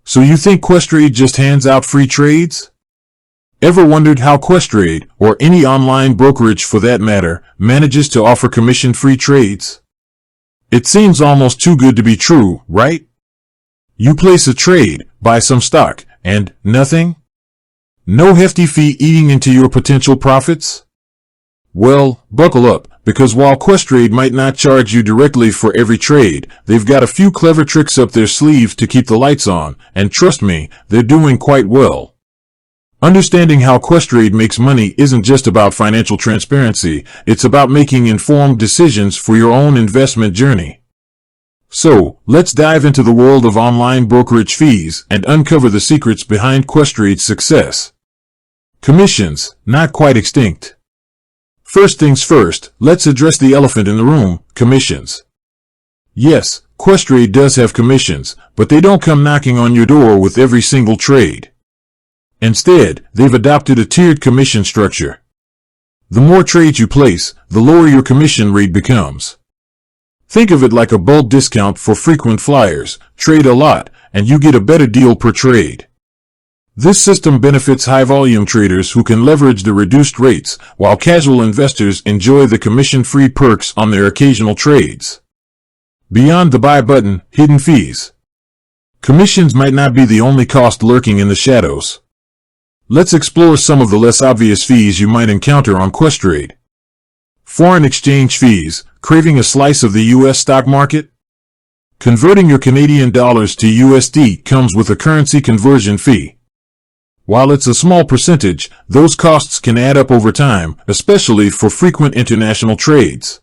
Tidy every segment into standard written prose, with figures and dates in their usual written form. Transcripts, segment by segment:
So you think Questrade just hands out free trades? Ever wondered how Questrade, or any online brokerage for that matter, manages to offer commission-free trades? It seems almost too good to be true, right? You place a trade, buy some stock, and nothing? No hefty fee eating into your potential profits? Well, buckle up, because while Questrade might not charge you directly for every trade, they've got a few clever tricks up their sleeve to keep the lights on, and trust me, they're doing quite well. Understanding how Questrade makes money isn't just about financial transparency, it's about making informed decisions for your own investment journey. So, let's dive into the world of online brokerage fees and uncover the secrets behind Questrade's success. Commissions, not quite extinct. First things first, let's address the elephant in the room, commissions. Yes, Questrade does have commissions, but they don't come knocking on your door with every single trade. Instead, they've adopted a tiered commission structure. The more trades you place, the lower your commission rate becomes. Think of it like a bulk discount for frequent flyers. Trade a lot, and you get a better deal per trade. This system benefits high-volume traders who can leverage the reduced rates, while casual investors enjoy the commission-free perks on their occasional trades. Beyond the buy button, hidden fees. Commissions might not be the only cost lurking in the shadows. Let's explore some of the less obvious fees you might encounter on Questrade. Foreign exchange fees. Craving a slice of the U.S. stock market? Converting your Canadian dollars to USD comes with a currency conversion fee. While it's a small percentage, those costs can add up over time, especially for frequent international trades.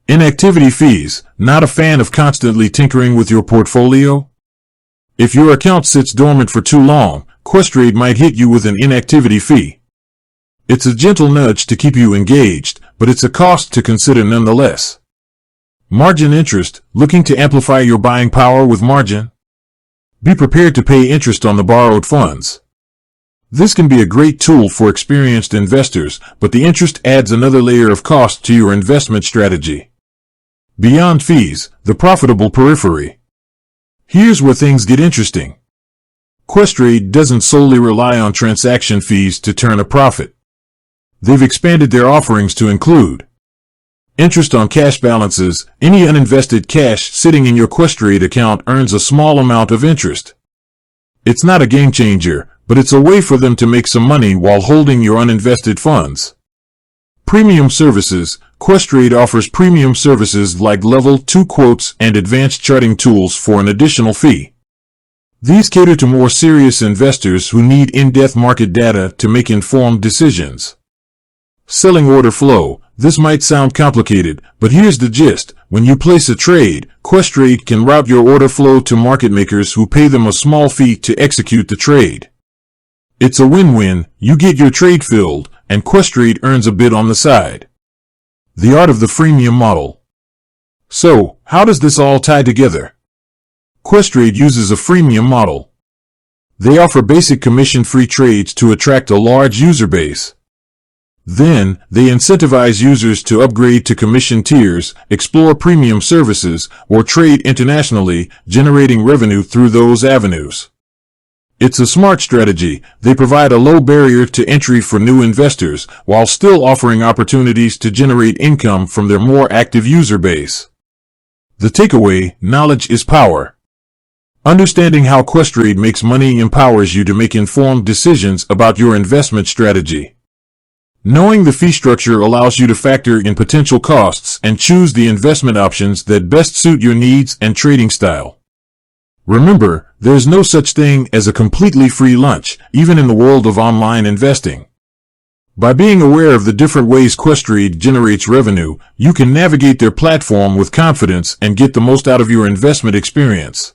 Inactivity fees. Not a fan of constantly tinkering with your portfolio? If your account sits dormant for too long, Questrade might hit you with an inactivity fee. It's a gentle nudge to keep you engaged, but it's a cost to consider nonetheless. Margin interest. Looking to amplify your buying power with margin? Be prepared to pay interest on the borrowed funds. This can be a great tool for experienced investors, but the interest adds another layer of cost to your investment strategy. Beyond fees, the profitable periphery. Here's where things get interesting. Questrade doesn't solely rely on transaction fees to turn a profit. They've expanded their offerings to include interest on cash balances. Any uninvested cash sitting in your Questrade account earns a small amount of interest. It's not a game changer, but it's a way for them to make some money while holding your uninvested funds. Premium services. Questrade offers premium services like Level 2 quotes and advanced charting tools for an additional fee. These cater to more serious investors who need in-depth market data to make informed decisions. Selling order flow. This might sound complicated, but here's the gist. When you place a trade, Questrade can route your order flow to market makers who pay them a small fee to execute the trade. It's a win-win. You get your trade filled, and Questrade earns a bit on the side. The art of the freemium model. So, how does this all tie together? Questrade uses a freemium model. They offer basic commission-free trades to attract a large user base. Then, they incentivize users to upgrade to commission tiers, explore premium services, or trade internationally, generating revenue through those avenues. It's a smart strategy. They provide a low barrier to entry for new investors, while still offering opportunities to generate income from their more active user base. The takeaway: knowledge is power. Understanding how Questrade makes money empowers you to make informed decisions about your investment strategy. Knowing the fee structure allows you to factor in potential costs and choose the investment options that best suit your needs and trading style. Remember, there's no such thing as a completely free lunch, even in the world of online investing. By being aware of the different ways Questrade generates revenue, you can navigate their platform with confidence and get the most out of your investment experience.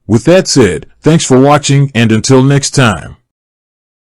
With that said, thanks for watching, and until next time.